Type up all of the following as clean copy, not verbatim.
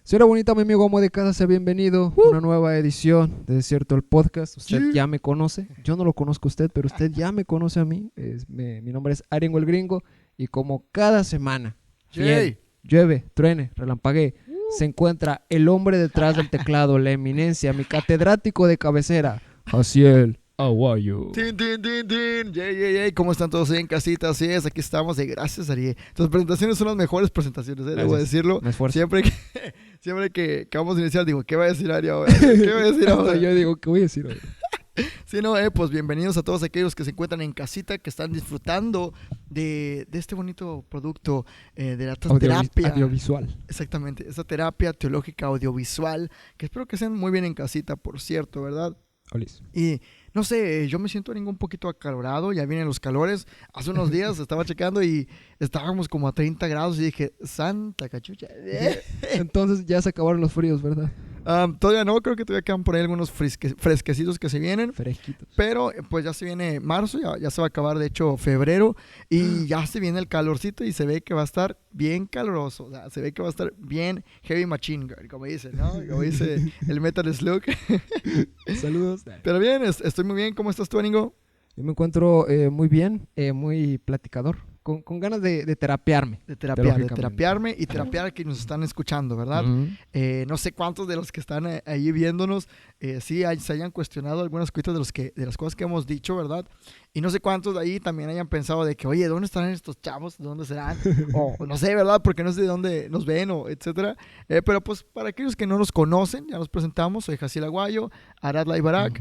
Señora bonita, mi amigo amo de casa, sea bienvenido a una nueva edición de Desierto el Podcast. Usted ya me conoce, yo no lo conozco a usted, pero usted ya me conoce a mí. Mi nombre es Ariengo el Gringo y como cada semana, fiel, llueve, truene, relampaguee, se encuentra el hombre detrás del teclado, la eminencia, mi catedrático de cabecera, Jaciel Aguayo. Tin, tin, tin, tin. Yay. ¿Cómo están todos ahí en casita? Así es, aquí estamos. Gracias, Ari. Tus presentaciones son las mejores presentaciones, debo decirlo. Me esfuerzo. Siempre que vamos a iniciar, digo, ¿qué va a decir Ari ahora? ¿Qué va a decir ahora? Yo digo, ¿qué voy a decir hoy? Sí, no, pues bienvenidos a todos aquellos que se encuentran en casita, que están disfrutando de este bonito producto, de la terapia. Audiovisual. Exactamente, esta terapia teológica audiovisual, que espero que sean muy bien en casita, por cierto, ¿verdad? Olis. Y no sé, yo me siento un poquito acalorado, ya vienen los calores. Hace unos días estaba checando y estábamos como a 30 grados y dije, santa cachucha. Entonces ya se acabaron los fríos, ¿verdad? Todavía no, creo que todavía quedan por ahí algunos fresquecitos que se vienen. Fresquitos. Pero pues ya se viene marzo, ya se va a acabar de hecho febrero y ya se viene el calorcito y se ve que va a estar bien caloroso. O sea, se ve que va a estar bien heavy machine gun, como dicen, ¿no? Como dice el Metal Slug. Saludos. Pero bien, estoy muy bien. ¿Cómo estás tú, Aningo? Yo me encuentro muy bien, muy platicador, con ganas de terapiarme. De terapiarme y terapiar a quienes nos están escuchando, ¿verdad? No sé cuántos de los que están ahí viéndonos se hayan cuestionado algunas cosas de las cosas que hemos dicho, ¿verdad? Y no sé cuántos de ahí también hayan pensado de que, oye, ¿dónde estarán estos chavos? ¿De dónde serán? O no sé, ¿verdad? Porque no sé de dónde nos ven o etcétera. Pero pues para aquellos que no nos conocen, ya nos presentamos. Soy Jaciel Aguayo, Arad Laibarak.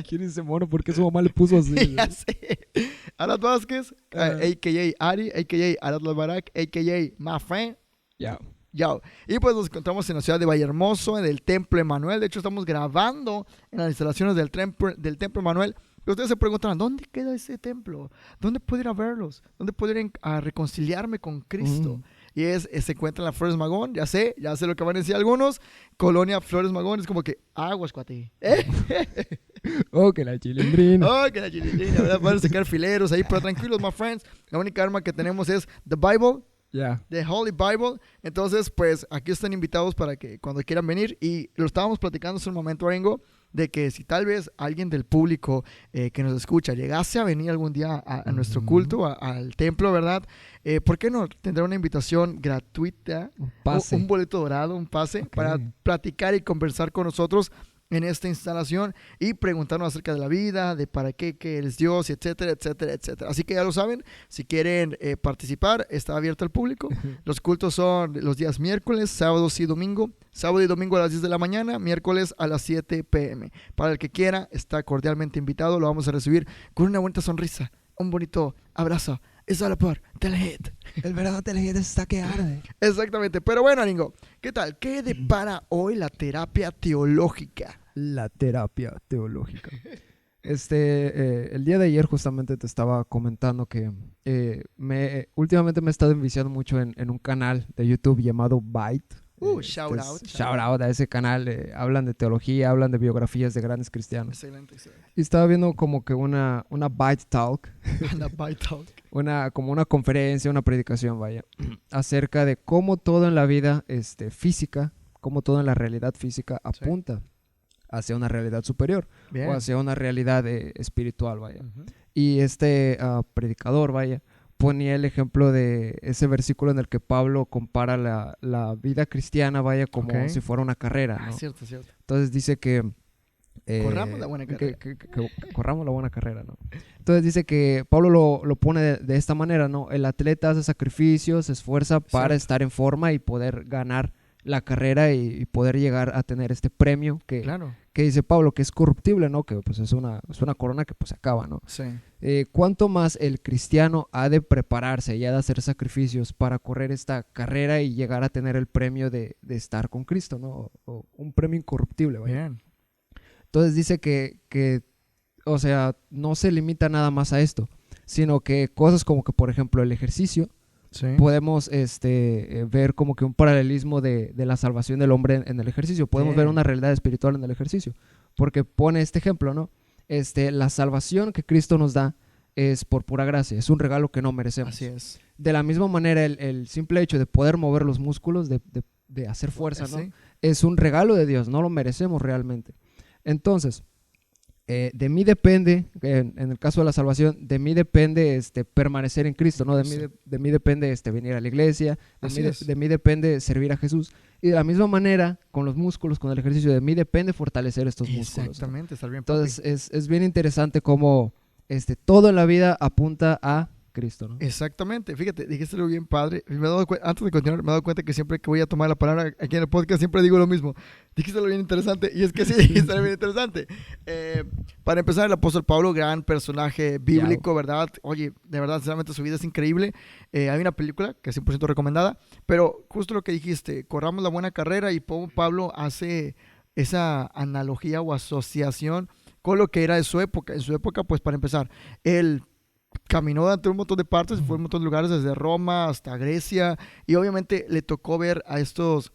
¿Quién es ese mono? ¿Por qué su mamá le puso así? Ya sé. Arad Vázquez, a.k.a. Ari, a.k.a. Arad Laibarak, a.k.a. my friend. Ya. Y pues nos encontramos en la ciudad de Vallehermoso, en el Templo Emanuel. De hecho, estamos grabando en las instalaciones del Templo Emanuel. Y ustedes se preguntarán, ¿dónde queda ese templo? ¿Dónde puedo ir a verlos? ¿Dónde puedo ir a reconciliarme con Cristo? Y se encuentra en la Flores Magón. Ya sé lo que van a decir algunos. Colonia Flores Magón, es como que aguas, cuate. Oh, que la chilindrina. ¿Verdad? Van a sacar fileros ahí, pero tranquilos, my friends. La única arma que tenemos es The Bible. The Holy Bible. Entonces, pues aquí están invitados para que cuando quieran venir. Y lo estábamos platicando hace un momento, Arengo, de que si tal vez alguien del público que nos escucha llegase a venir algún día a nuestro culto, al templo, ¿verdad? ¿Por qué no tendrá una invitación gratuita? Un boleto dorado, un pase, para platicar y conversar con nosotros en esta instalación y preguntarnos acerca de la vida, de para qué eres Dios, etcétera. Así que ya lo saben, si quieren participar, está abierto al público. Los cultos son los días miércoles, sábados y domingo. Sábado y domingo a las 10 de la mañana, miércoles a las 7 p.m. Para el que quiera, está cordialmente invitado. Lo vamos a recibir con una bonita sonrisa, un bonito abrazo. Es solo por Telehit. El verdadero Telehit está que arde. Exactamente. Pero bueno, Aringo, ¿qué tal? ¿Qué depara hoy la terapia teológica? La terapia teológica. El día de ayer justamente te estaba comentando que últimamente me he estado enviciando mucho en un canal de YouTube llamado Byte. Shout out a ese canal. Hablan de teología, hablan de biografías de grandes cristianos. Excelente. Y estaba viendo como que una Byte Talk. Como una conferencia, una predicación, vaya, acerca de cómo todo en la vida física, cómo todo en la realidad física apunta hacia una realidad superior. Bien. O hacia una realidad espiritual, vaya. Y predicador, vaya, ponía el ejemplo de ese versículo en el que Pablo compara la vida cristiana, vaya, como si fuera una carrera, ¿no? Cierto. Entonces dice que corramos la buena carrera. Que corramos la buena carrera, ¿no? Entonces dice que Pablo lo pone de esta manera, ¿no? El atleta hace sacrificios, se esfuerza para estar en forma y poder ganar la carrera y poder llegar a tener este premio que dice Pablo que es corruptible, ¿no? Que pues es una corona que pues se acaba, ¿no? Sí. ¿Cuánto más el cristiano ha de prepararse y ha de hacer sacrificios para correr esta carrera y llegar a tener el premio de estar con Cristo, ¿no? O un premio incorruptible, ¿vaya? Bien. Entonces dice que, o sea, no se limita nada más a esto, sino que cosas como que, por ejemplo, el ejercicio, podemos ver como que un paralelismo de la salvación del hombre en el ejercicio. Podemos ver una realidad espiritual en el ejercicio, porque pone este ejemplo, ¿no? La salvación que Cristo nos da es por pura gracia, es un regalo que no merecemos. Así es. de la misma manera, el simple hecho de poder mover los músculos, de hacer fuerza, ¿no? Sí. Es un regalo de Dios, no lo merecemos realmente. Entonces, de mí depende, en el caso de la salvación, de mí depende permanecer en Cristo, ¿no? De mí depende venir a la iglesia, de mí depende servir a Jesús. Y de la misma manera, con los músculos, con el ejercicio, de mí depende fortalecer estos músculos. Exactamente, ¿no? Estar bien. Entonces, es bien interesante cómo todo en la vida apunta a Cristo, ¿no? Exactamente, fíjate, dijiste lo bien padre. Antes de continuar, me he dado cuenta que siempre que voy a tomar la palabra aquí en el podcast siempre digo lo mismo. Dijiste lo bien interesante, y es que sí, dijiste lo bien interesante. Para empezar, el apóstol Pablo, gran personaje bíblico, ¿verdad? Oye, de verdad, sinceramente su vida es increíble. Hay una película que es 100% recomendada, pero justo lo que dijiste, corramos la buena carrera, y Pablo hace esa analogía o asociación con lo que era de su época. En su época, pues para empezar, él caminó entre un montón de partes, fue a un montón de lugares, desde Roma hasta Grecia, y obviamente le tocó ver a estos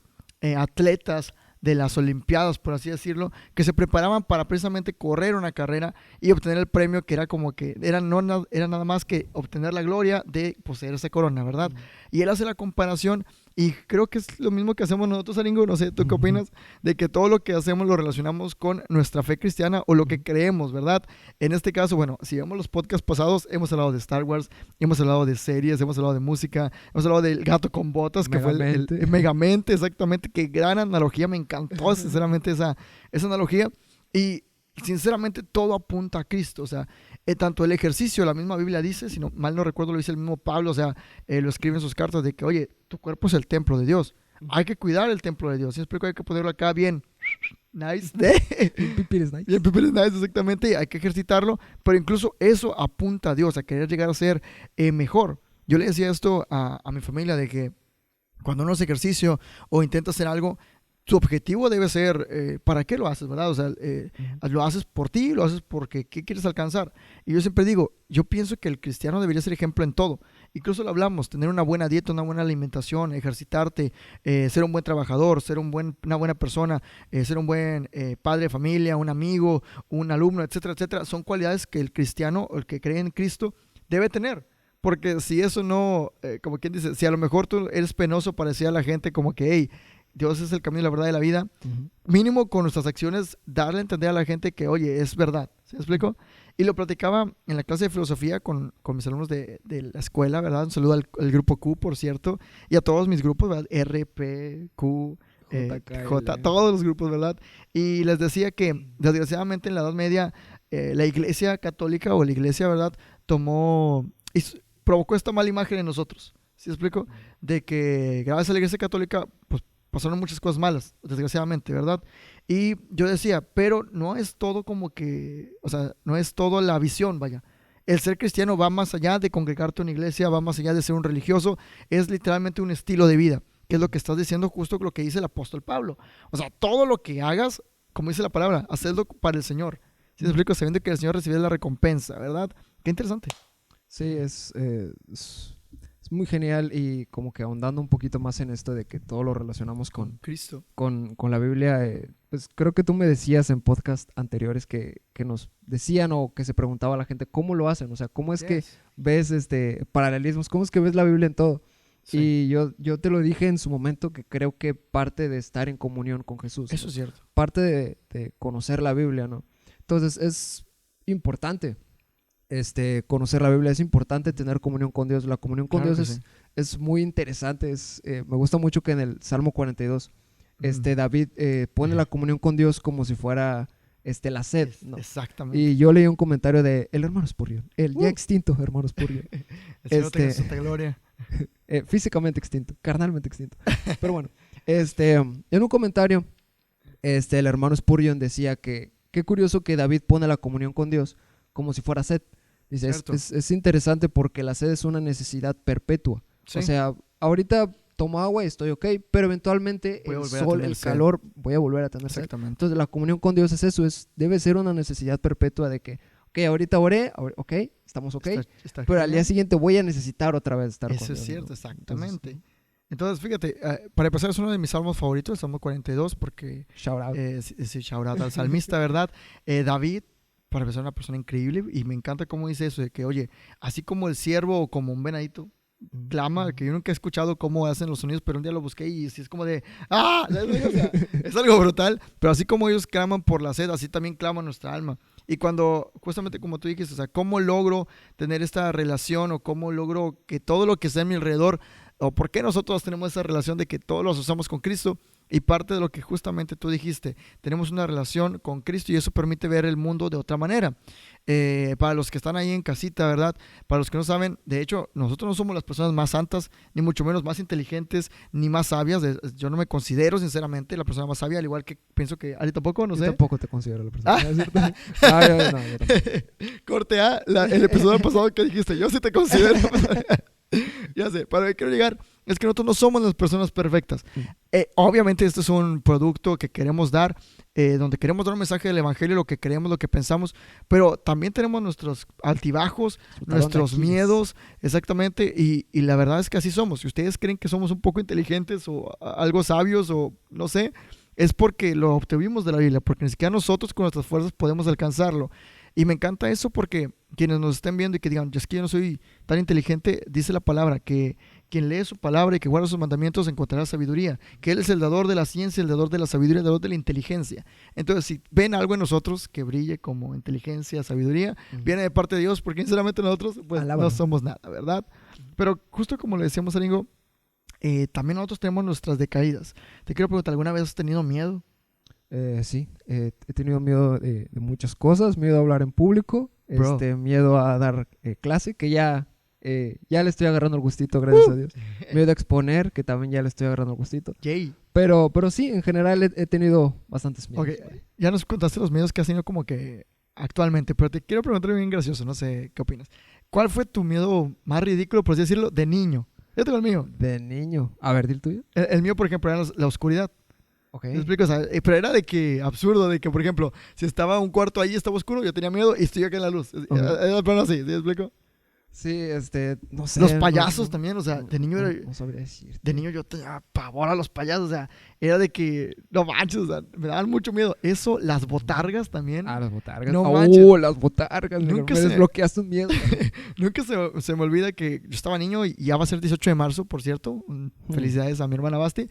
atletas de las Olimpiadas, por así decirlo, que se preparaban para precisamente correr una carrera y obtener el premio, que era como que era nada más que obtener la gloria de poseer esa corona, ¿verdad? Y él hace la comparación, y creo que es lo mismo que hacemos nosotros, Aringo, no sé, ¿tú qué opinas? De que todo lo que hacemos lo relacionamos con nuestra fe cristiana o lo que creemos, ¿verdad? En este caso, bueno, si vemos los podcasts pasados, hemos hablado de Star Wars, hemos hablado de series, hemos hablado de música, hemos hablado del gato con botas, que fue el Megamente, exactamente, qué gran analogía, me encantó sinceramente esa analogía, y sinceramente todo apunta a Cristo. O sea, tanto el ejercicio, la misma Biblia dice, si no, mal no recuerdo, lo dice el mismo Pablo, o sea, lo escribe en sus cartas, de que, oye, tu cuerpo es el templo de Dios, hay que cuidar el templo de Dios. ¿Sí explico? Hay que ponerlo acá bien nice, bien pipir es nice, exactamente, y hay que ejercitarlo, pero incluso eso apunta a Dios, a querer llegar a ser mejor. Yo le decía esto a mi familia, de que cuando uno hace ejercicio o intenta hacer algo, tu objetivo debe ser, ¿para qué lo haces, verdad? O sea, lo haces por ti, lo haces porque ¿qué quieres alcanzar? Y yo siempre digo, yo pienso que el cristiano debería ser ejemplo en todo. Incluso lo hablamos, tener una buena dieta, una buena alimentación, ejercitarte, ser un buen trabajador, ser una buena persona, ser un buen padre de familia, un amigo, un alumno, etcétera, etcétera. Son cualidades que el cristiano, o el que cree en Cristo, debe tener. Porque si eso no, como quien dice, si a lo mejor tú eres penoso para decir a la gente como que, hey, Dios es el camino, la verdad y la vida, mínimo con nuestras acciones darle a entender a la gente que, oye, es verdad. ¿Se me explico? Y lo platicaba en la clase de filosofía con mis alumnos de la escuela, ¿verdad? Un saludo al grupo Q, por cierto, y a todos mis grupos, ¿verdad? R, P, Q, J, todos los grupos, ¿verdad? Y les decía que, desgraciadamente, en la Edad Media, la Iglesia Católica, o la Iglesia, ¿verdad?, provocó esta mala imagen en nosotros. ¿Sí me explico? De que gracias a la Iglesia Católica, pues, pasaron muchas cosas malas, desgraciadamente, ¿verdad? Y yo decía, pero no es todo como que, o sea, no es todo la visión, vaya. El ser cristiano va más allá de congregarte en una iglesia, va más allá de ser un religioso, es literalmente un estilo de vida, que es lo que estás diciendo, justo lo que dice el apóstol Pablo. O sea, todo lo que hagas, como dice la palabra, hacedlo para el Señor. ¿Sí me explico? Sabiendo que el Señor recibe la recompensa, ¿verdad? Qué interesante. Sí, es muy genial, y como que ahondando un poquito más en esto de que todo lo relacionamos con Cristo, con la Biblia, pues creo que tú me decías en podcast anteriores que nos decían, o que se preguntaba a la gente cómo lo hacen, o sea, cómo es que ves paralelismos, cómo es que ves la Biblia en todo. Sí. Y yo te lo dije en su momento, que creo que parte de estar en comunión con Jesús, eso es cierto, parte de conocer la Biblia, ¿no? Entonces es importante conocer la Biblia, es importante tener comunión con Dios. La comunión con Dios es muy interesante. Me gusta mucho que en el Salmo 42 David pone la comunión con Dios como si fuera la sed, ¿no? Exactamente. Y yo leí un comentario de el hermano Spurgeon, el ya extinto hermano Spurgeon. Santa gloria. Físicamente extinto, carnalmente extinto. Pero bueno, en un comentario el hermano Spurgeon decía que qué curioso que David pone la comunión con Dios como si fuera sed. Dice, es interesante porque la sed es una necesidad perpetua. Sí. O sea, ahorita tomo agua y estoy ok, pero eventualmente el sol, el calor, voy a volver a tener sed. Entonces la comunión con Dios es eso, debe ser una necesidad perpetua de que, ok, ahorita oré, ok, estamos ok, pero al día siguiente voy a necesitar otra vez estar con Dios. Eso es cierto, ¿no? Exactamente. Entonces, fíjate, para empezar, es uno de mis salmos favoritos, el Salmo 42, porque... Shout out. Shout out al salmista, ¿verdad? David, para empezar, una persona increíble, y me encanta cómo dice eso, de que, oye, así como el ciervo o como un venadito clama, que yo nunca he escuchado cómo hacen los sonidos, pero un día lo busqué y es como de ¡ah! O sea, es algo brutal, pero así como ellos claman por la sed, así también clama nuestra alma. Y cuando, justamente como tú dijiste, o sea, ¿cómo logro tener esta relación o cómo logro que todo lo que está a mi alrededor, o por qué nosotros tenemos esa relación de que todos los usamos con Cristo? Y parte de lo que justamente tú dijiste, tenemos una relación con Cristo y eso permite ver el mundo de otra manera. Para los que están ahí en casita, ¿verdad? Para los que no saben, de hecho, nosotros no somos las personas más santas, ni mucho menos más inteligentes, ni más sabias. Yo no me considero, sinceramente, la persona más sabia, al igual que pienso que Ari tampoco, no sé. Yo tampoco te considero la persona. ¿Es cierto? Corte A, el episodio pasado que dijiste, yo sí te considero. Ya sé, para lo que quiero llegar es que nosotros no somos las personas perfectas. Obviamente este es un producto que queremos dar, donde queremos dar un mensaje del evangelio, lo que creemos, lo que pensamos, pero también tenemos nuestros altibajos, nuestros miedos, exactamente, y la verdad es que así somos. Si ustedes creen que somos un poco inteligentes o algo sabios o no sé, es porque lo obtuvimos de la Biblia, porque ni siquiera nosotros con nuestras fuerzas podemos alcanzarlo. Y me encanta eso porque quienes nos estén viendo y que digan, es que yo no soy tan inteligente, dice la palabra, que quien lee su palabra y que guarda sus mandamientos encontrará sabiduría, que Él es el dador de la ciencia, el dador de la sabiduría, el dador de la inteligencia. Entonces, si ven algo en nosotros que brille como inteligencia, sabiduría, viene de parte de Dios, porque sinceramente nosotros pues, no somos nada, ¿verdad? Pero justo como le decíamos a Ringo, también nosotros tenemos nuestras decaídas. Te quiero preguntar, ¿alguna vez has tenido miedo? Sí, he tenido miedo de muchas cosas, miedo a hablar en público, miedo a dar clase, que ya le estoy agarrando el gustito, gracias a Dios. Miedo a exponer, que también ya le estoy agarrando el gustito. Yay. Pero sí, en general he tenido bastantes miedos. Okay. Ya nos contaste los miedos que has tenido como que actualmente, pero te quiero preguntar bien gracioso, no sé qué opinas. ¿Cuál fue tu miedo más ridículo, por así decirlo, de niño? Yo tengo el mío. De niño. A ver, ¿di el tuyo? El mío, por ejemplo, era la oscuridad. Okay. ¿Me explico? O sea, pero era de que absurdo, de que, por ejemplo, si estaba un cuarto ahí y estaba oscuro, yo tenía miedo y estoy acá en la luz. Era el plano así, ¿sí me explico? Sí, no sé. Los payasos también, o sea, de niño no sabría decir. De niño yo tenía pavor a los payasos, o sea, era de que, no manches, o sea, me daban mucho miedo. Eso, las botargas también. Las botargas. No manches. Las botargas. Nunca me desbloqueaste un miedo. Nunca se me olvida que yo estaba niño y ya va a ser 18 de marzo, por cierto. Felicidades a mi hermana Basti.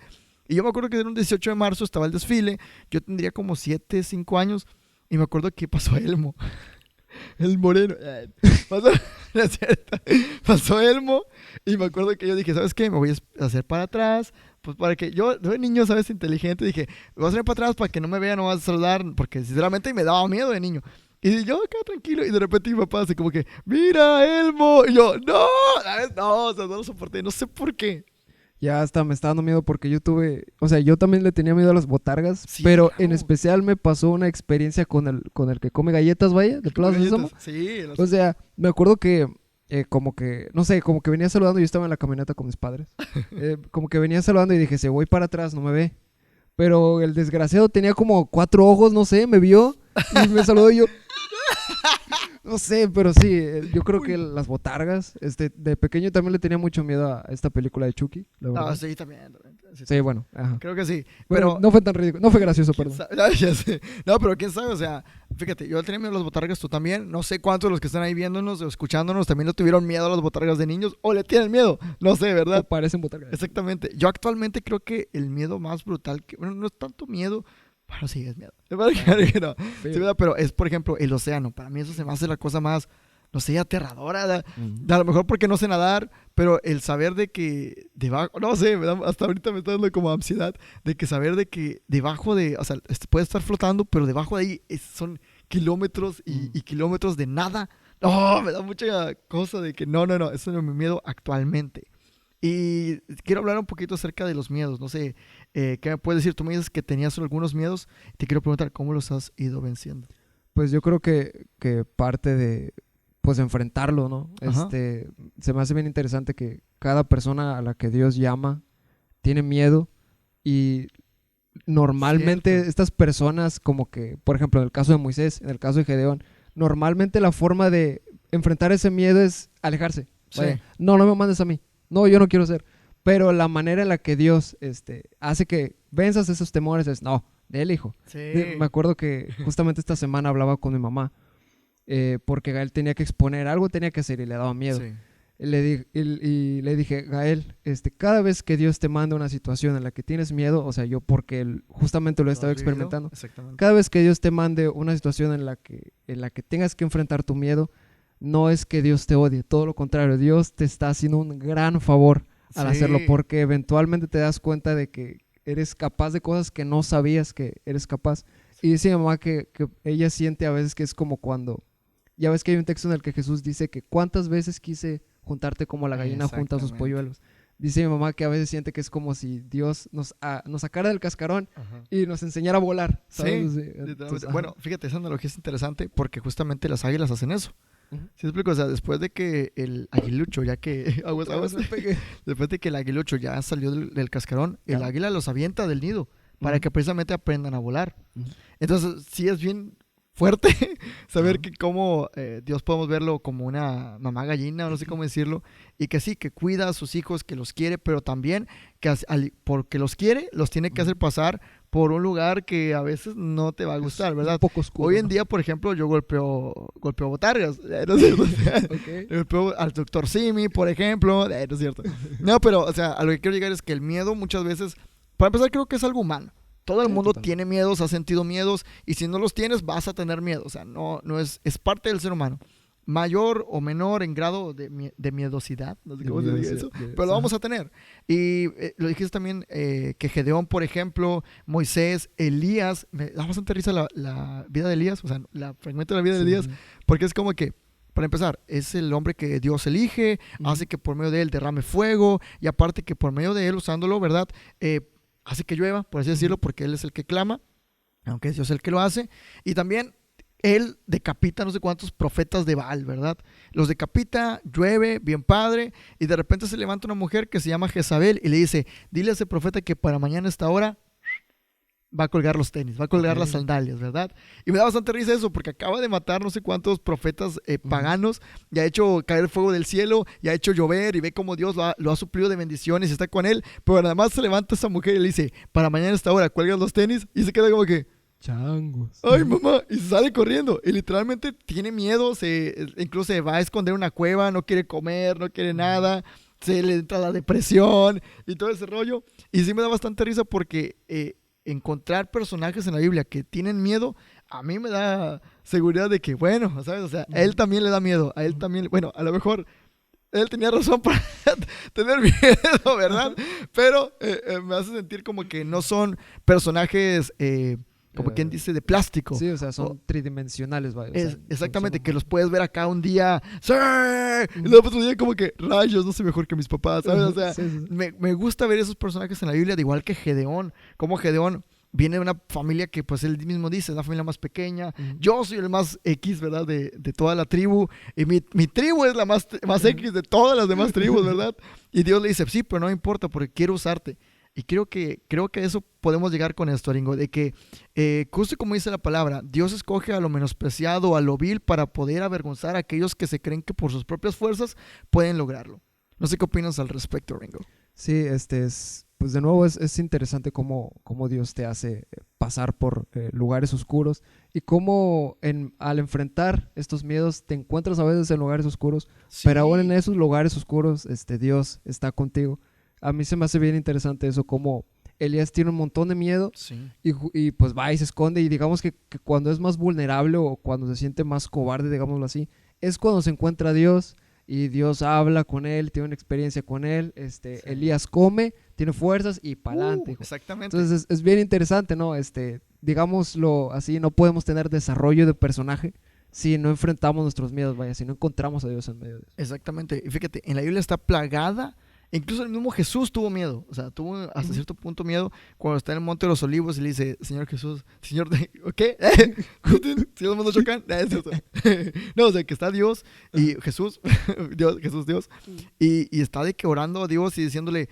Y yo me acuerdo que era un 18 de marzo, estaba el desfile. Yo tendría como 7, 5 años. Y me acuerdo que pasó Elmo. El moreno. Pasó Elmo. Y me acuerdo que yo dije, ¿sabes qué? Me voy a hacer para atrás. Pues para que yo de niño, ¿sabes? Inteligente. Dije, me voy a hacer para atrás para que no me vean, no vas a saludar. Porque sinceramente me daba miedo de niño. Y yo acá tranquilo. Y de repente mi papá hace como que, ¡mira, Elmo! Y yo, ¡no! ¿Sabes? No, o sea, no lo soporté. No sé por qué. Ya hasta me está dando miedo porque yo también le tenía miedo a las botargas, sí, pero claro. En especial me pasó una experiencia con el que come galletas, vaya, de Plaza Sésamo. Sí. O sea, me acuerdo que como que venía saludando, yo estaba en la camioneta con mis padres, como que venía saludando y dije, se voy para atrás, no me ve. Pero el desgraciado tenía como 4 ojos, no sé, me vio y me saludó y yo... No sé, pero sí, yo creo que las botargas, de pequeño también le tenía mucho miedo a esta película de Chucky, la verdad. Ah, sí, también. Sí, bueno, ajá. Creo que sí. Pero no fue tan ridículo, no fue gracioso, perdón. Ya sé. No, pero quién sabe, o sea, fíjate, yo tenía miedo a las botargas, tú también. No sé cuántos de los que están ahí viéndonos o escuchándonos también no tuvieron miedo a las botargas de niños o le tienen miedo, no sé, ¿verdad? O parecen botargas. Exactamente. Yo actualmente creo que el miedo más brutal, bueno, no es tanto miedo. Bueno, sí, es miedo. No. Sí, ¿verdad? Pero es, por ejemplo, el océano. Para mí eso se me hace la cosa más, no sé, aterradora. A lo mejor porque no sé nadar, pero el saber de que debajo, no sé, hasta ahorita me está dando como ansiedad, de que saber de que debajo de, o sea, puede estar flotando, pero debajo de ahí son kilómetros y kilómetros de nada. No, me da mucha cosa de que no, eso no es mi miedo actualmente. Y quiero hablar un poquito acerca de los miedos. No sé, ¿qué me puedes decir? Tú me dices que tenías algunos miedos. Te quiero preguntar, ¿cómo los has ido venciendo? Pues yo creo que parte de, pues, enfrentarlo, ¿no? Se me hace bien interesante que cada persona a la que Dios llama tiene miedo y normalmente estas personas como que, por ejemplo, en el caso de Moisés, en el caso de Gedeón, normalmente la forma de enfrentar ese miedo es alejarse. Sí. Vaya, no me mandes a mí. No, yo no quiero ser. Pero la manera en la que Dios hace que venzas esos temores es, no, del hijo. Sí. Me acuerdo que justamente esta semana hablaba con mi mamá porque él tenía que exponer algo, tenía que hacer y le daba miedo. Sí. Y le dije, Gael, cada vez que Dios te manda una situación en la que tienes miedo, o sea, yo porque justamente lo he estado experimentando, cada vez que Dios te mande una situación en la que tengas que enfrentar tu miedo, no es que Dios te odie, todo lo contrario, Dios te está haciendo un gran favor al hacerlo, porque eventualmente te das cuenta de que eres capaz de cosas que no sabías que eres capaz. Y dice mi mamá que ella siente a veces que es como cuando, ya ves que hay un texto en el que Jesús dice que cuántas veces quise juntarte como la gallina junta a sus polluelos. Dice mi mamá que a veces siente que es como si Dios nos sacara del cascarón y nos enseñara a volar, ¿sabes? Sí, entonces, bueno, fíjate, esa analogía es interesante porque justamente las águilas hacen eso. ¿Sí te explico? O sea, después de que el aguilucho, ya que después de que el aguilucho ya salió del cascarón, el águila los avienta del nido para que precisamente aprendan a volar. Entonces, sí es bien fuerte saber que cómo Dios podemos verlo como una mamá gallina, o no sé cómo decirlo, y que sí, que cuida a sus hijos, que los quiere, pero también que porque los quiere, los tiene que hacer pasar por un lugar que a veces no te va a gustar, ¿verdad? Un poco oscuro. Hoy en día, por ejemplo, yo golpeo botargas, ¿no es cierto? Golpeo al doctor Simi, por ejemplo, ¿no es cierto? No, pero, o sea, a lo que quiero llegar es que el miedo muchas veces, para empezar, creo que es algo humano. Todo el mundo tiene miedos, ha sentido miedos, y si no los tienes, vas a tener miedo. O sea, no es parte del ser humano. Mayor o menor en grado de miedosidad, no sé cómo se dice eso, pero lo vamos a tener. Y lo dijiste también que Gedeón, por ejemplo, Moisés, Elías, me da bastante risa la vida de Elías, o sea, la fragmento de la vida de Elías, porque es como que, para empezar, es el hombre que Dios elige, hace que por medio de él derrame fuego, y aparte que por medio de él, usándolo, ¿verdad?, hace que llueva, por así decirlo, porque él es el que clama, aunque es Dios el que lo hace. Y también él decapita no sé cuántos profetas de Baal, ¿verdad? Los decapita, llueve, bien padre, y de repente se levanta una mujer que se llama Jezabel y le dice, dile a ese profeta que para mañana a esta hora va a colgar los tenis, va a colgar las sandalias, ¿verdad? Y me da bastante risa eso, porque acaba de matar no sé cuántos profetas paganos, y ha hecho caer fuego del cielo, y ha hecho llover, y ve cómo Dios lo ha suplido de bendiciones y está con él, pero además se levanta esa mujer y le dice, para mañana a esta hora, cuelgas los tenis, y se queda como que, changos. Ay, mamá, y se sale corriendo, y literalmente tiene miedo, incluso se va a esconder en una cueva, no quiere comer, no quiere nada, se le entra la depresión, y todo ese rollo, y sí me da bastante risa porque encontrar personajes en la Biblia que tienen miedo, a mí me da seguridad de que, bueno, ¿sabes? O sea, a él también le da miedo, a él también, bueno, a lo mejor él tenía razón para tener miedo, ¿verdad? Pero me hace sentir como que no son personajes, como quien dice, de plástico. Sí, o sea, son tridimensionales, vaya. Exactamente, que los puedes ver acá un día, ¡sí! Y luego otro día como que, rayos, no soy mejor que mis papás, ¿sabes? O sea, me gusta ver esos personajes en la Biblia, de igual que Gedeón, como Gedeón viene de una familia que pues él mismo dice, es la familia más pequeña, yo soy el más X, ¿verdad? De toda la tribu, y mi tribu es la más X de todas las demás tribus, ¿verdad? Y Dios le dice, sí, pero no me importa porque quiero usarte. Y creo que eso podemos llegar con esto, Ringo, de que, justo como dice la palabra, Dios escoge a lo menospreciado, a lo vil, para poder avergonzar a aquellos que se creen que por sus propias fuerzas pueden lograrlo. No sé qué opinas al respecto, Ringo. Sí, pues de nuevo es interesante cómo Dios te hace pasar por lugares oscuros y cómo al enfrentar estos miedos te encuentras a veces en lugares oscuros, pero aún en esos lugares oscuros Dios está contigo. A mí se me hace bien interesante eso, como Elías tiene un montón de miedo y pues va y se esconde, y digamos que cuando es más vulnerable o cuando se siente más cobarde, digámoslo así, es cuando se encuentra a Dios y Dios habla con él, tiene una experiencia con él, Elías come, tiene fuerzas y pa'lante. Exactamente. Entonces es bien interesante, ¿no? Digámoslo así, no podemos tener desarrollo de personaje si no enfrentamos nuestros miedos, vaya, si no encontramos a Dios en medio de eso. Exactamente. Y fíjate, en la Biblia está plagada. Incluso el mismo Jesús tuvo miedo, o sea, tuvo hasta cierto punto miedo cuando está en el Monte de los Olivos y le dice, Señor Jesús, Señor, ¿qué? ¿Si los mundos chocan? No, o sea, que está Dios y Jesús, Dios, y está de que orando a Dios y diciéndole,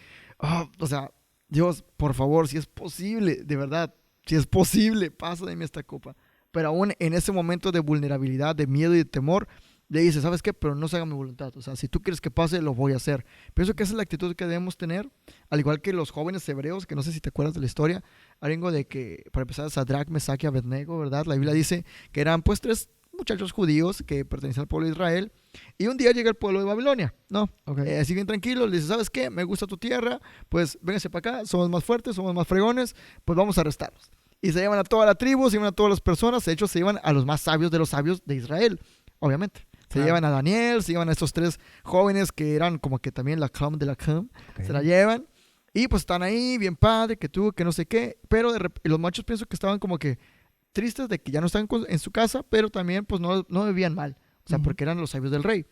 o sea, Dios, por favor, si es posible, de verdad, si es posible, pasa de mí esta copa. Pero aún en ese momento de vulnerabilidad, de miedo y de temor, le dice, ¿sabes qué? Pero no se haga mi voluntad. O sea, si tú quieres que pase, lo voy a hacer. Pienso que esa es la actitud que debemos tener, al igual que los jóvenes hebreos, que no sé si te acuerdas de la historia, algo de que, para empezar, Sadrach, Mesach y Abednego, ¿verdad? La Biblia dice que eran pues tres muchachos judíos que pertenecen al pueblo de Israel. Y un día llega el pueblo de Babilonia, ¿no? Okay. Siguen tranquilos, le dicen, ¿sabes qué? Me gusta tu tierra, pues véngase para acá, somos más fuertes, somos más fregones, pues vamos a arrestarlos. Y se llevan a toda la tribu, se llevan a todas las personas, de hecho se llevan a los más sabios de los sabios de Israel, obviamente. Se llevan a Daniel, se llevan a estos 3 jóvenes que eran como que también la crème de la crème, se la llevan. Y pues están ahí, bien padre, que tú, que no sé qué. Pero los machos pienso que estaban como que tristes de que ya no estaban en su casa, pero también pues no vivían mal. O sea, porque eran los sabios del rey.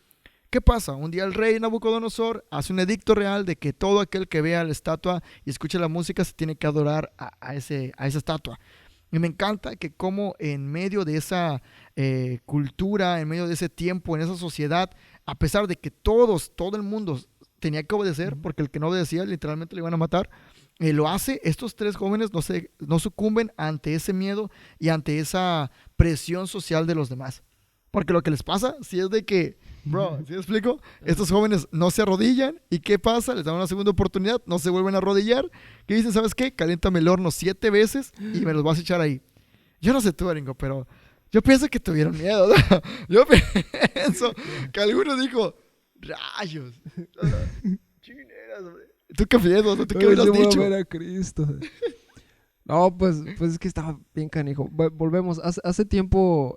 ¿Qué pasa? Un día el rey Nabucodonosor hace un edicto real de que todo aquel que vea la estatua y escuche la música se tiene que adorar a esa estatua. Y me encanta que como en medio de esa cultura, en medio de ese tiempo, en esa sociedad, a pesar de que todo el mundo tenía que obedecer, porque el que no obedecía literalmente le iban a matar, lo hace. Estos 3 jóvenes no sucumben ante ese miedo y ante esa presión social de los demás. Porque lo que les pasa, si es de que, bro, ¿sí me explico? Estos jóvenes no se arrodillan. ¿Y qué pasa? Les dan una segunda oportunidad, no se vuelven a arrodillar. ¿Qué dicen? ¿Sabes qué? Caliéntame el horno 7 veces y me los vas a echar ahí. Yo no sé tú, Ringo, pero yo pienso que tuvieron miedo, ¿no? Yo pienso que alguno dijo, rayos. Chineras, hombre. ¿Tú qué piensas? ¿Tú qué hubieras dicho? Ver a Cristo. No, pues es que estaba bien canijo. Volvemos. Hace tiempo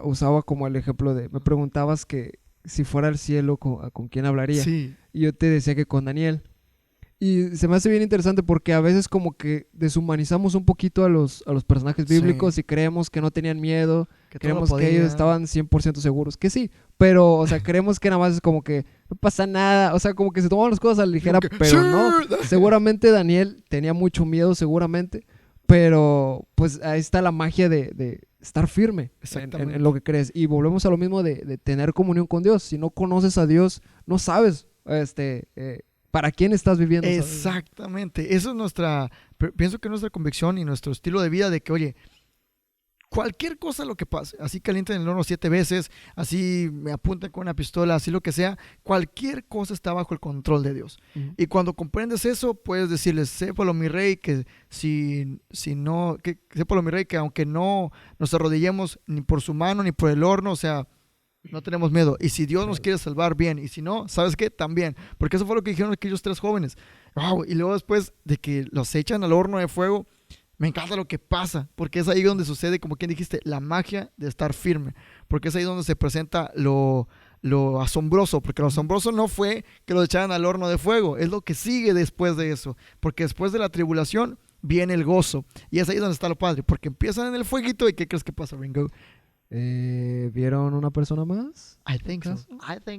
usaba como el ejemplo de... Me preguntabas que si fuera al cielo, ¿con quién hablaría? Sí. Y yo te decía que con Daniel. Y se me hace bien interesante porque a veces como que deshumanizamos un poquito a los personajes bíblicos y creemos que no tenían miedo, creemos que ellos estaban 100% seguros, que sí, pero, o sea, creemos que nada más es como que no pasa nada, o sea, como que se toman las cosas a la ligera, pero no. Seguramente Daniel tenía mucho miedo, seguramente, pero pues ahí está la magia de estar firme en lo que crees. Y volvemos a lo mismo de tener comunión con Dios. Si no conoces a Dios, no sabes, ¿para quién estás viviendo? Exactamente. Eso es pienso que nuestra convicción y nuestro estilo de vida de que, oye, cualquier cosa lo que pase, así calienten el horno 7 veces, así me apuntan con una pistola, así lo que sea, cualquier cosa está bajo el control de Dios. Y cuando comprendes eso, puedes decirles, sépalo mi rey, que sépalo mi rey, que aunque no nos arrodillemos ni por su mano ni por el horno, o sea, no tenemos miedo. Y si Dios nos quiere salvar, bien. Y si no, ¿sabes qué? También. Porque eso fue lo que dijeron aquellos 3 jóvenes. Wow. Y luego después de que los echan al horno de fuego, me encanta lo que pasa. Porque es ahí donde sucede, como quien dijiste, la magia de estar firme. Porque es ahí donde se presenta lo asombroso. Porque lo asombroso no fue que los echaran al horno de fuego. Es lo que sigue después de eso. Porque después de la tribulación viene el gozo. Y es ahí donde está lo padre. Porque empiezan en el fueguito. ¿Y qué crees que pasa, Ringo? ¿Vieron una persona más? I think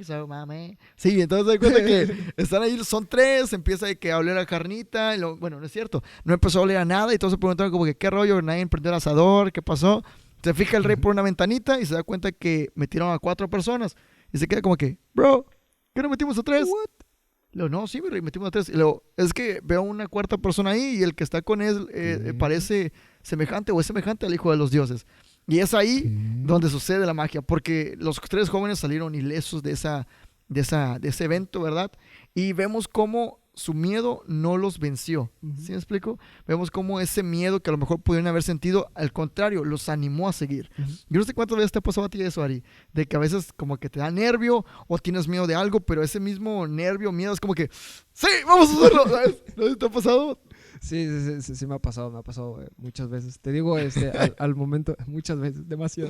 so, mami. Sí, entonces se da cuenta que están ahí, son 3, empieza de que a oler a carnita, bueno, no es cierto, no empezó a oler a nada y todos se preguntaron como que qué rollo, nadie prendió el asador, ¿qué pasó? Se fija el rey por una ventanita y se da cuenta que metieron a 4 personas y se queda como que, bro, ¿qué no metimos a 3? Luego, no, sí, mi rey, metimos a 3. Y luego, es que veo una 4ª persona ahí y el que está con él parece semejante o es semejante al hijo de los dioses. Y es ahí donde sucede la magia, porque los 3 jóvenes salieron ilesos de ese evento, ¿verdad? Y vemos cómo su miedo no los venció. ¿Sí me explico? Vemos cómo ese miedo que a lo mejor pudieron haber sentido, al contrario, los animó a seguir. Yo no sé cuántas veces te ha pasado a ti eso, Ari, de que a veces como que te da nervio o tienes miedo de algo, pero ese mismo nervio, miedo es como que, ¡sí, vamos a hacerlo! ¿Sabes? ¿No te ha pasado? Sí, me ha pasado muchas veces. Te digo, al momento, muchas veces, demasiado.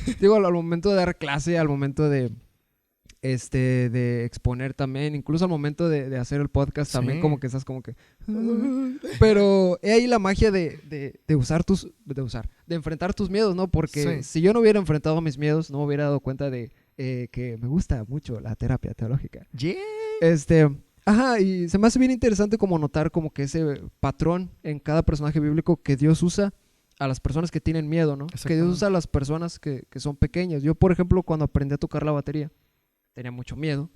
Te digo, al momento de dar clase, al momento de exponer también, incluso al momento de hacer el podcast también, como que estás como que... Pero he ahí la magia de enfrentar tus miedos, ¿no? Porque si yo no hubiera enfrentado mis miedos, no me hubiera dado cuenta de que me gusta mucho la terapia teológica. Ajá, y se me hace bien interesante como notar como que ese patrón en cada personaje bíblico que Dios usa a las personas que tienen miedo, ¿no? Que Dios usa a las personas que son pequeñas. Yo, por ejemplo, cuando aprendí a tocar la batería, tenía mucho miedo.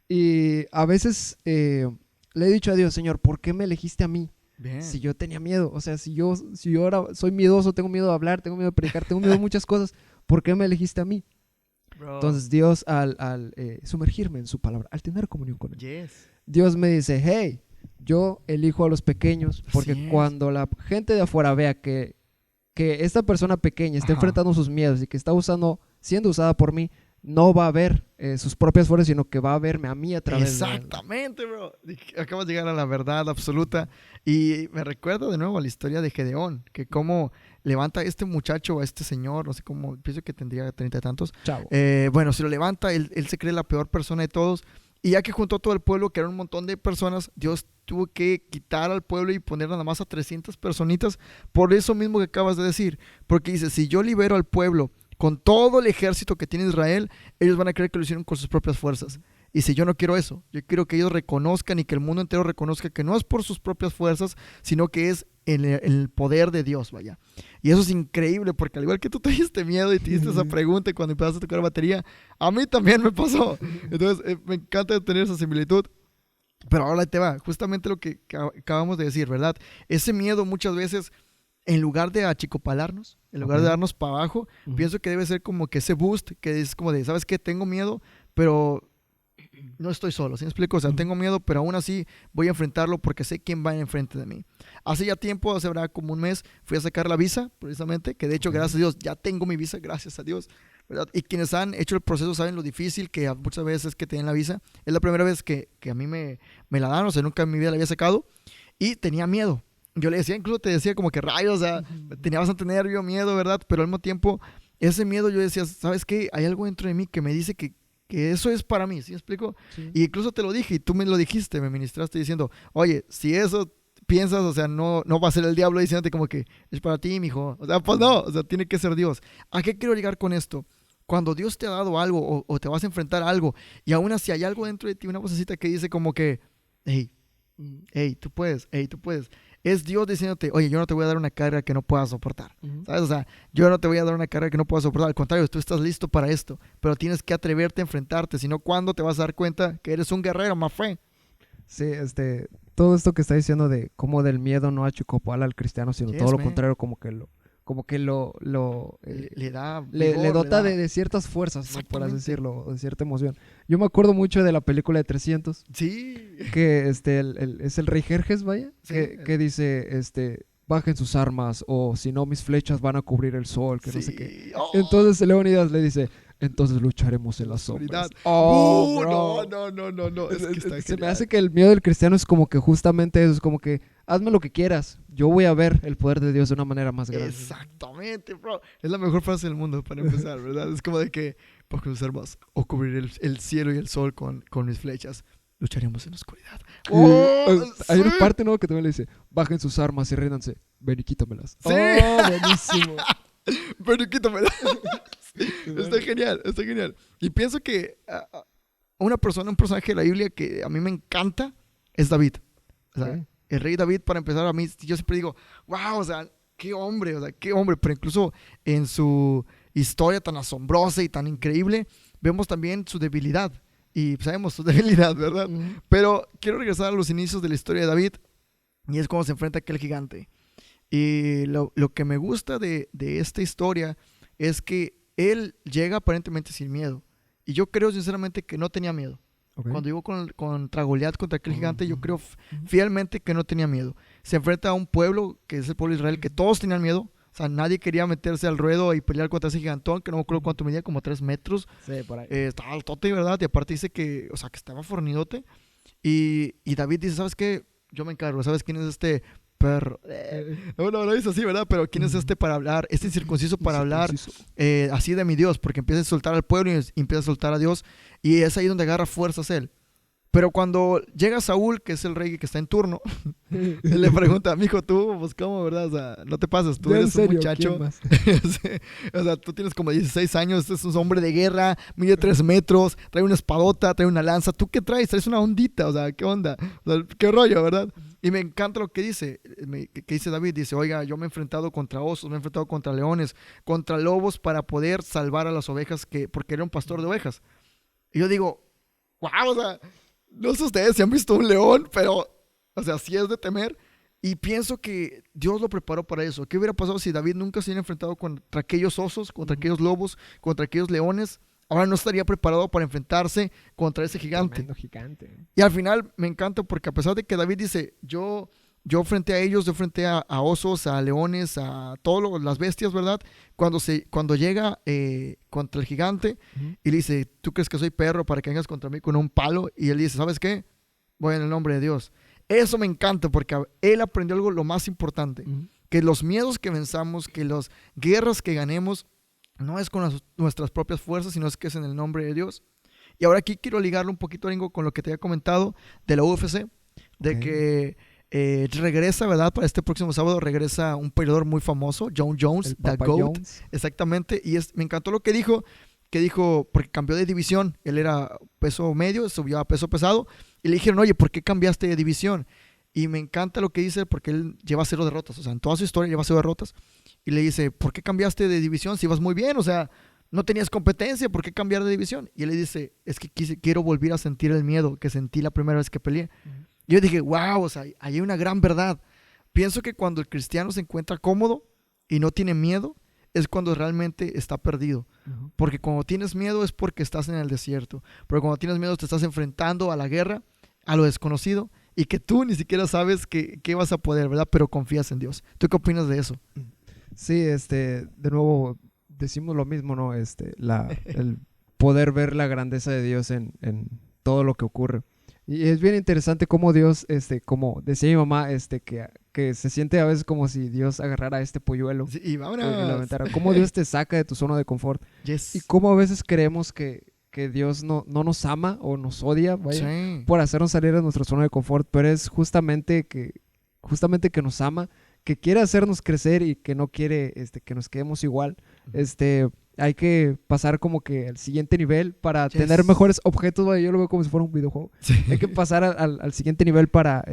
Y a veces le he dicho a Dios, Señor, ¿por qué me elegiste a mí? Bien. Si yo tenía miedo, o sea, si yo ahora soy miedoso, tengo miedo de hablar, tengo miedo de predicar, tengo miedo de muchas cosas, ¿por qué me elegiste a mí? Bro. Entonces Dios al sumergirme en su palabra, al tener comunión con él, Dios me dice, hey, yo elijo a los pequeños porque cuando la gente de afuera vea que que esta persona pequeña está enfrentando sus miedos y que está siendo usada por mí, no va a ver sus propias fuerzas, sino que va a verme a mí a través Exactamente, bro. Acabas de llegar a la verdad absoluta. Y me recuerda de nuevo a la historia de Gedeón, que cómo levanta a este muchacho, a este señor, no sé cómo, pienso que tendría 30 y tantos. Bueno, si lo levanta, él se cree la peor persona de todos. Y ya que juntó a todo el pueblo, que era un montón de personas, Dios tuvo que quitar al pueblo y poner nada más a 300 personitas. Por eso mismo que acabas de decir. Porque dice, si yo libero al pueblo con todo el ejército que tiene Israel, ellos van a creer que lo hicieron con sus propias fuerzas. Y si yo no quiero eso, yo quiero que ellos reconozcan y que el mundo entero reconozca que no es por sus propias fuerzas, sino que es el poder de Dios, vaya. Y eso es increíble, porque al igual que tú tuviste miedo y te hiciste esa pregunta cuando empezaste a tocar batería, a mí también me pasó. Entonces, me encanta tener esa similitud. Pero ahora te va, justamente lo que acabamos de decir, ¿verdad? Ese miedo muchas veces, en lugar de achicopalarnos, en lugar de darnos para abajo, pienso que debe ser como que ese boost, que es como de, ¿sabes qué? Tengo miedo, pero no estoy solo, ¿sí me explico? O sea, tengo miedo, pero aún así voy a enfrentarlo porque sé quién va enfrente de mí. Hace ya tiempo, hace como un mes, fui a sacar la visa, precisamente, que de hecho, gracias a Dios, ya tengo mi visa, gracias a Dios, ¿verdad? Y quienes han hecho el proceso saben lo difícil que muchas veces es que te den la visa. Es la primera vez que a mí me la dan, o sea, nunca en mi vida la había sacado, y tenía miedo. Yo le decía, incluso te decía como que rayos, o sea, tenía bastante nervio, miedo, ¿verdad? Pero al mismo tiempo, ese miedo yo decía, ¿sabes qué? Hay algo dentro de mí que me dice que eso es para mí, ¿sí me explico? Sí. Y incluso te lo dije y tú me lo dijiste, me ministraste diciendo, oye, si eso piensas, o sea, no va a ser el diablo diciéndote como que es para ti, mijo. O sea, pues no, o sea, tiene que ser Dios. ¿A qué quiero llegar con esto? Cuando Dios te ha dado algo o te vas a enfrentar a algo y aún así hay algo dentro de ti, una vocecita que dice como que, hey, tú puedes, es Dios diciéndote, oye, yo no te voy a dar una carga que no puedas soportar, ¿sabes? O sea, yo no te voy a dar una carga que no puedas soportar, al contrario, tú estás listo para esto, pero tienes que atreverte a enfrentarte, si no, ¿cuándo te vas a dar cuenta que eres un guerrero, my friend? Sí, todo esto que está diciendo de cómo del miedo no achicopala al cristiano, sino todo lo contrario, como que le dota de ciertas fuerzas, ¿no? Por así decirlo, de cierta emoción. Yo me acuerdo mucho de la película de 300. Sí. Que es el rey Jerjes, vaya, sí, que dice, bajen sus armas, o si no, mis flechas van a cubrir el sol, que no sé qué. Oh. Entonces Leónidas le dice, entonces lucharemos en las sombras. No. Es que se me hace que el miedo del cristiano es como que justamente eso, es como que hazme lo que quieras, yo voy a ver el poder de Dios de una manera más grande. Exactamente, bro. Es la mejor frase del mundo para empezar, ¿verdad? Es como de que, bajen sus armas, o cubrir el cielo y el sol con mis flechas. Lucharemos en la oscuridad. Hay una parte, ¿no? Que también le dice, bajen sus armas y ríndanse, ven y quítamelas. Sí. Buenísimo. Ven y quítamelas. Está genial. Y pienso que un personaje de la Biblia que a mí me encanta es David. O sea, el rey David, para empezar, a mí, yo siempre digo, wow, o sea, qué hombre. Pero incluso en su historia tan asombrosa y tan increíble, vemos también su debilidad. Y sabemos su debilidad, ¿verdad? Pero quiero regresar a los inicios de la historia de David, y es cuando se enfrenta a aquel gigante. Y lo que me gusta de esta historia es que él llega aparentemente sin miedo. Y yo creo sinceramente que no tenía miedo. Cuando llegó contra Goliat, contra aquel gigante, yo creo fielmente que no tenía miedo. Se enfrenta a un pueblo, que es el pueblo de Israel, que todos tenían miedo. O sea, nadie quería meterse al ruedo y pelear contra ese gigantón, que no me acuerdo cuánto medía, como 3 metros. Sí, por ahí. Estaba altote, ¿verdad? Y aparte dice que, o sea, que estaba fornidote. Y David dice, ¿sabes qué? Yo me encargo. ¿Sabes quién es este perro? No dice así, ¿verdad? Pero ¿quién es este para hablar? Este incircunciso para hablar así de mi Dios, porque empieza a soltar al pueblo y empieza a soltar a Dios, y es ahí donde agarra fuerzas él. Pero cuando llega Saúl, que es el rey que está en turno, él le pregunta, mijo, tú, pues cómo, ¿verdad? O sea, no te pases, tú eres un muchacho. O sea, tú tienes como 16 años, este es un hombre de guerra, mide 3 metros, trae una espadota, trae una lanza. ¿Tú qué traes? Traes una ondita, o sea, ¿qué onda? O sea, ¿qué rollo, verdad? Y me encanta lo que dice David. Dice, oiga, yo me he enfrentado contra osos, me he enfrentado contra leones, contra lobos para poder salvar a las ovejas, porque era un pastor de ovejas. Y yo digo, wow, o sea, no sé ustedes si han visto un león, pero, o sea, sí es de temer. Y pienso que Dios lo preparó para eso. ¿Qué hubiera pasado si David nunca se hubiera enfrentado contra aquellos osos, contra aquellos lobos, contra aquellos leones? Ahora no estaría preparado para enfrentarse contra ese gigante. Tremendo gigante. Y al final me encanta porque a pesar de que David dice, yo yo frente a ellos, yo frente a osos, a leones, a todas las bestias, ¿verdad? Cuando llega contra el gigante y le dice, ¿tú crees que soy perro para que vengas contra mí con un palo? Y él dice, ¿sabes qué? Voy en el nombre de Dios. Eso me encanta porque él aprendió algo lo más importante, que los miedos que venzamos, que las guerras que ganemos, no es con nuestras propias fuerzas, sino es que es en el nombre de Dios. Y ahora aquí quiero ligarlo un poquito, Ringo, con lo que te había comentado de la UFC, de que regresa, ¿verdad? Para este próximo sábado regresa un peleador muy famoso, Jon Jones, The GOAT. Jones. Exactamente, y me encantó lo que dijo, porque cambió de división. Él era peso medio, subió a peso pesado, y le dijeron, oye, ¿por qué cambiaste de división? Y me encanta lo que dice, porque él lleva 0 derrotas, o sea, en toda su historia lleva 0 derrotas, y le dice, ¿por qué cambiaste de división si vas muy bien? O sea, no tenías competencia, ¿por qué cambiar de división? Y él le dice, es que quiero volver a sentir el miedo que sentí la primera vez que peleé. Yo dije, wow, o sea, ahí hay una gran verdad. Pienso que cuando el cristiano se encuentra cómodo y no tiene miedo, es cuando realmente está perdido. Porque cuando tienes miedo es porque estás en el desierto. Porque cuando tienes miedo te estás enfrentando a la guerra, a lo desconocido, y que tú ni siquiera sabes qué vas a poder, ¿verdad? Pero confías en Dios. ¿Tú qué opinas de eso? Sí, de nuevo decimos lo mismo, ¿no? El poder ver la grandeza de Dios en todo lo que ocurre. Y es bien interesante cómo Dios, como decía mi mamá, que se siente a veces como si Dios agarrara a este polluelo y vámonos. Cómo Dios te saca de tu zona de confort. Yes. Y cómo a veces creemos que Dios no nos ama o nos odia, vaya, sí, por hacernos salir de nuestra zona de confort, pero es justamente que nos ama, que quiere hacernos crecer y que no quiere que nos quedemos igual. Hay que pasar como que al siguiente nivel para tener mejores objetos, vaya, yo lo veo como si fuera un videojuego. Sí. Hay que pasar al siguiente nivel para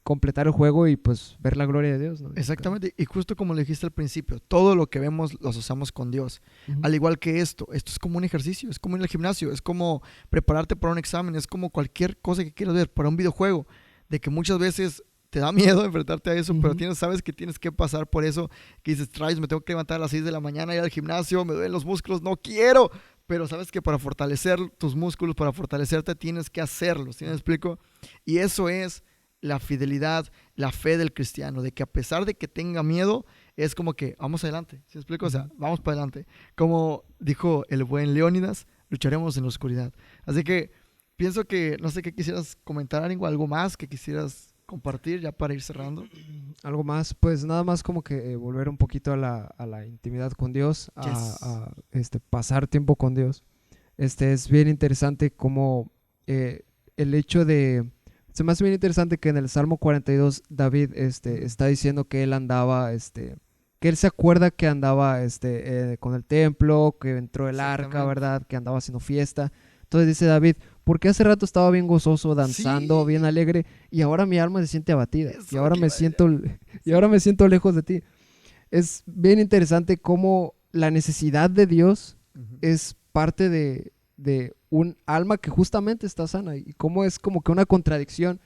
completar el juego y pues ver la gloria de Dios, ¿no? Exactamente, y justo como le dijiste al principio, todo lo que vemos los usamos con Dios. Al igual que esto es como un ejercicio, es como ir al gimnasio, es como prepararte para un examen, es como cualquier cosa que quieras ver, para un videojuego, de que muchas veces te da miedo enfrentarte a eso, pero sabes que tienes que pasar por eso, que dices, me tengo que levantar a las 6 de la mañana, ir al gimnasio, me duelen los músculos, no quiero, pero sabes que para fortalecer tus músculos, para fortalecerte, tienes que hacerlo, ¿sí me explico? Y eso es la fidelidad, la fe del cristiano, de que a pesar de que tenga miedo, es como que vamos adelante, ¿sí me explico? O sea, vamos para adelante. Como dijo el buen Leónidas, lucharemos en la oscuridad. Así que pienso que, no sé qué quisieras comentar, algo más que quisieras compartir ya para ir cerrando. Algo más, pues nada más como que volver un poquito a la intimidad con Dios, a pasar tiempo con Dios. Es bien interesante como el hecho de, se me hace bien interesante que en el Salmo 42 David está diciendo que él andaba, que él se acuerda que andaba con el templo, que entró el arca, ¿verdad? Que andaba haciendo fiesta. Entonces dice David, porque hace rato estaba bien gozoso, danzando, bien alegre, y ahora mi alma se siente abatida, y ahora me siento lejos de ti. Es bien interesante cómo la necesidad de Dios es parte de un alma que justamente está sana, y cómo es como que una contradicción,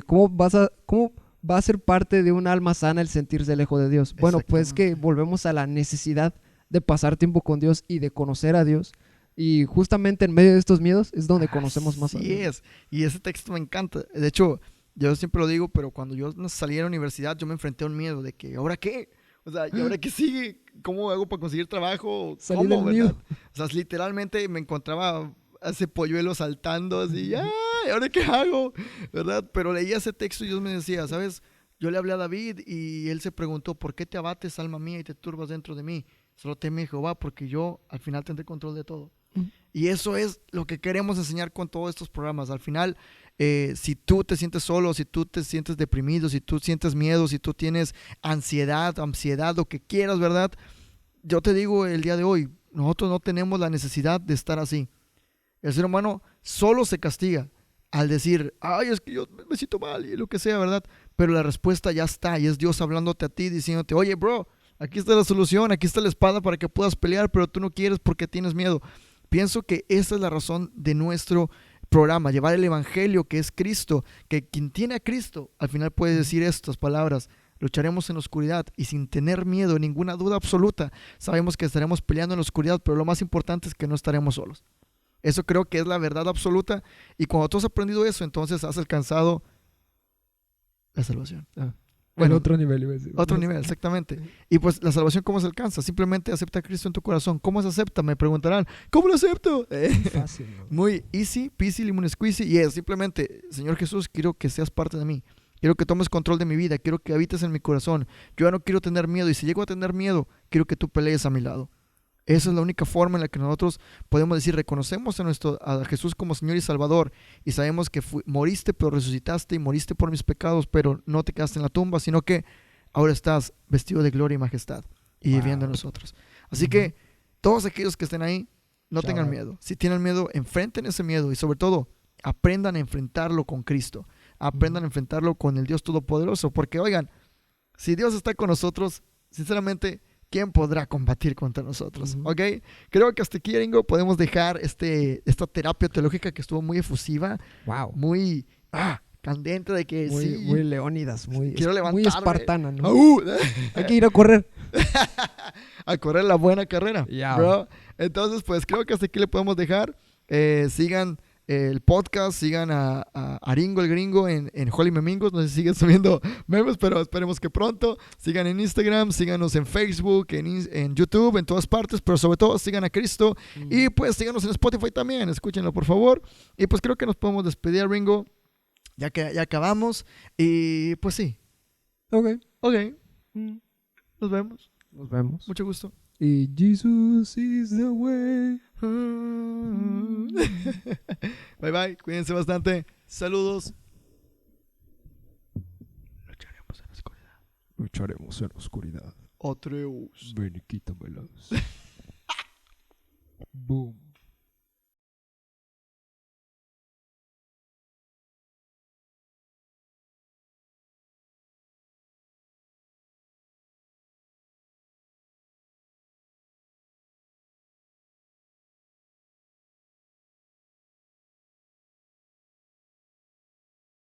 cómo va a ser parte de un alma sana el sentirse lejos de Dios. Bueno, pues que volvemos a la necesidad de pasar tiempo con Dios y de conocer a Dios. Y justamente en medio de estos miedos es donde conocemos más a Dios. Sí es, y ese texto me encanta. De hecho, yo siempre lo digo, pero cuando yo salí a la universidad, yo me enfrenté a un miedo de que, ¿ahora qué? O sea, ¿y ahora qué sigue? ¿Cómo hago para conseguir trabajo? Salí del miedo. O sea, literalmente me encontraba a ese polluelo saltando así, ¡ay! ¿Ahora qué hago? ¿Verdad? Pero leía ese texto y Dios me decía, ¿sabes? Yo le hablé a David y él se preguntó, ¿por qué te abates, alma mía, y te turbas dentro de mí? Solo teme Jehová, porque yo al final tendré control de todo. Y eso es lo que queremos enseñar con todos estos programas. Al final, si tú te sientes solo, si tú te sientes deprimido, si tú sientes miedo, si tú tienes ansiedad, lo que quieras, ¿verdad? Yo te digo el día de hoy, nosotros no tenemos la necesidad de estar así. El ser humano solo se castiga al decir, ay, es que yo me siento mal y lo que sea, ¿verdad? Pero la respuesta ya está y es Dios hablándote a ti, diciéndote, oye, bro, aquí está la solución, aquí está la espada para que puedas pelear, pero tú no quieres porque tienes miedo. Pienso que esa es la razón de nuestro programa, llevar el evangelio que es Cristo, que quien tiene a Cristo al final puede decir estas palabras, lucharemos en la oscuridad y sin tener miedo, ninguna duda absoluta, sabemos que estaremos peleando en la oscuridad, pero lo más importante es que no estaremos solos. Eso creo que es la verdad absoluta y cuando tú has aprendido eso, entonces has alcanzado la salvación. Bueno, otro nivel, iba a decir. Otro nivel, exactamente. Y pues la salvación, ¿cómo se alcanza? Simplemente acepta a Cristo en tu corazón. ¿Cómo se acepta? Me preguntarán, ¿cómo lo acepto? Fácil, ¿no? Muy easy, peasy, lemon squeezy. Y es simplemente, Señor Jesús, quiero que seas parte de mí. Quiero que tomes control de mi vida. Quiero que habites en mi corazón. Yo ya no quiero tener miedo. Y si llego a tener miedo, quiero que tú pelees a mi lado. Esa es la única forma en la que nosotros podemos decir, reconocemos a Jesús como Señor y Salvador y sabemos que moriste pero resucitaste y moriste por mis pecados, pero no te quedaste en la tumba, sino que ahora estás vestido de gloria y majestad y viviendo en nosotros. Así que todos aquellos que estén ahí, no tengan miedo. Si tienen miedo, enfrenten ese miedo y sobre todo, aprendan a enfrentarlo con Cristo. Aprendan a enfrentarlo con el Dios Todopoderoso, porque oigan, si Dios está con nosotros, sinceramente, ¿quién podrá combatir contra nosotros? ¿Ok? Creo que hasta aquí, Ringo, podemos dejar esta terapia teológica que estuvo muy efusiva. Wow. Muy candente de que muy Leónidas, muy espartana, ¿no? Hay que ir a correr. A correr la buena carrera, bro. Entonces, pues creo que hasta aquí le podemos dejar. Sigan el podcast, sigan a Ringo el Gringo en Holy Memingos, no sé si siguen subiendo memes, pero esperemos que pronto. Sigan en Instagram, síganos en Facebook, en YouTube, en todas partes, pero sobre todo sigan a Cristo y pues síganos en Spotify también, escúchenlo por favor. Y pues creo que nos podemos despedir, Ringo, ya que ya acabamos y pues sí. Ok. Nos vemos. Mucho gusto. Y Jesus is the way. Bye bye, cuídense bastante. Saludos. Lucharemos en la oscuridad. Atreus. Ven y quítamelas. Boom.